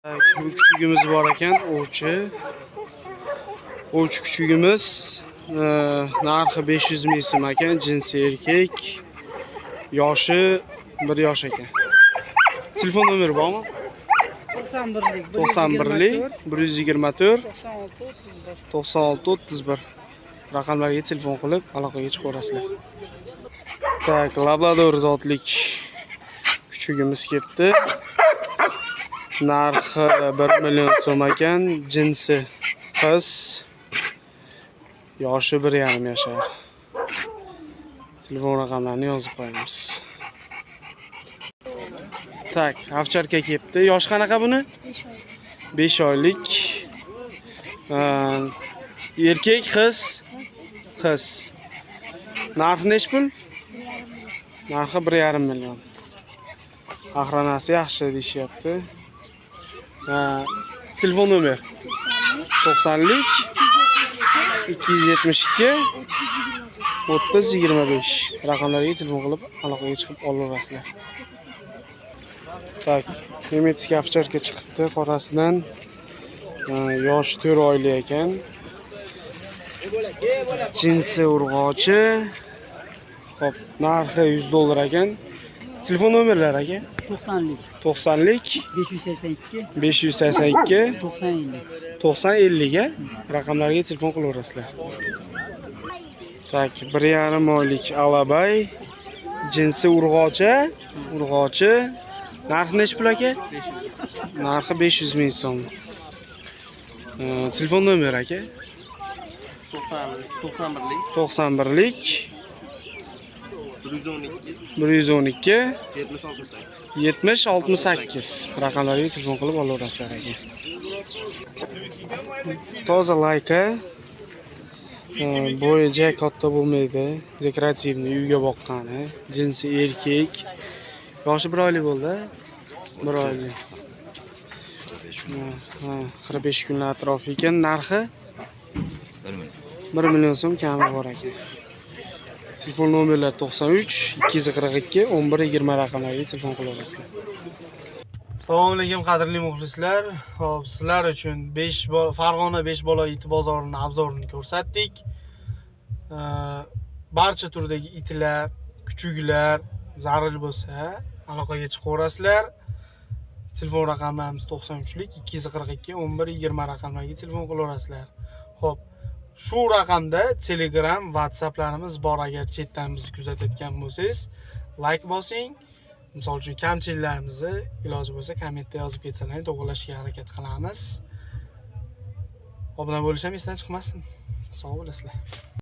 Bu küçüğümüz bor ekan, ovchi. Ovchi küçüğümüz narxi 500 ming so'm ekan, jinsi erkak. Yoshi 1 yosh ekan. Telefon nomeri bormi? 91lik 124 96 31. Raqamlarga telefon qilib aloqaga chiqib ko'rasizlar. Tak, labrador zotlik küçüğümüz ketdi. Narxi 1 million so'm ekan, jinsi qiz. Yoshi 1,5 yashar. Telefon raqamlarini yozib qo'yamiz. Tak, ovcharka kelibdi. Yoshi qanaqa buni? 5 oylik. Erkak, qiz? Qiz. Narxi nech pul? Narxi 1,5 million. Ahranasi yaxshi deyishyapti. Telefon nomer 90lik 272 30 25. Raqamlarga telefon qilib aloqaga chiqib olaverasizlar. Tak, nemetskiy ovcharka chiqibdi qorasidan. Yosh 4 oylik ekan. Jinsi urg'ochi. Xo'p, narxi $100 ekan. Telefon nomerlari aka? 90lik 582 90 50 ga raqamlarga telefon qilaverasizlar. Tak, 1,5 oylik alabay. Jinsi urg'ochi. Narxi nech pul aka? Narxi 500 ming so'm. Telefon nomeri aka? 91lik 112 70 68. Raqamlarga telefon qilib olaverasizlar aka. Toza layka. Bo'yi katta bo'lmaydi. Dekorativni uyga boqqani. Jinsi erkak. Yoshi 1 oylik bo'ldi. 1 oylik. 45 kunlar atrofi ekan. Narxi 1 million so'm kami bor ekan. Telefon nomerlari 93 242 11 20 raqamlariga telefon qilaverasizlar. Assalomu alaykum qadrli muxlislar. Xo'p, sizlar uchun Farg'ona 5 bola it bozorining obzorini ko'rsatdik. Barcha turdagi itlar, kuchuklar zarur bo'lsa aloqaga chiqaverasizlar. Telefon raqamlarimiz 93lik 242 11 20 raqamlariga telefon qilaverasizlar. Xo'p, shu raqamda Telegram, WhatsApplarimiz bor. Agar chetdan bizni kuzatayotgan bo'lsangiz, like bosing. Misol uchun kamchiliklarimizni iloji bo'lsa kommentda yozib ketsangiz to'g'rilashga harakat qilamiz. Obuna bo'lish ham esdan chiqmasin. Sog' bo'lasizlar.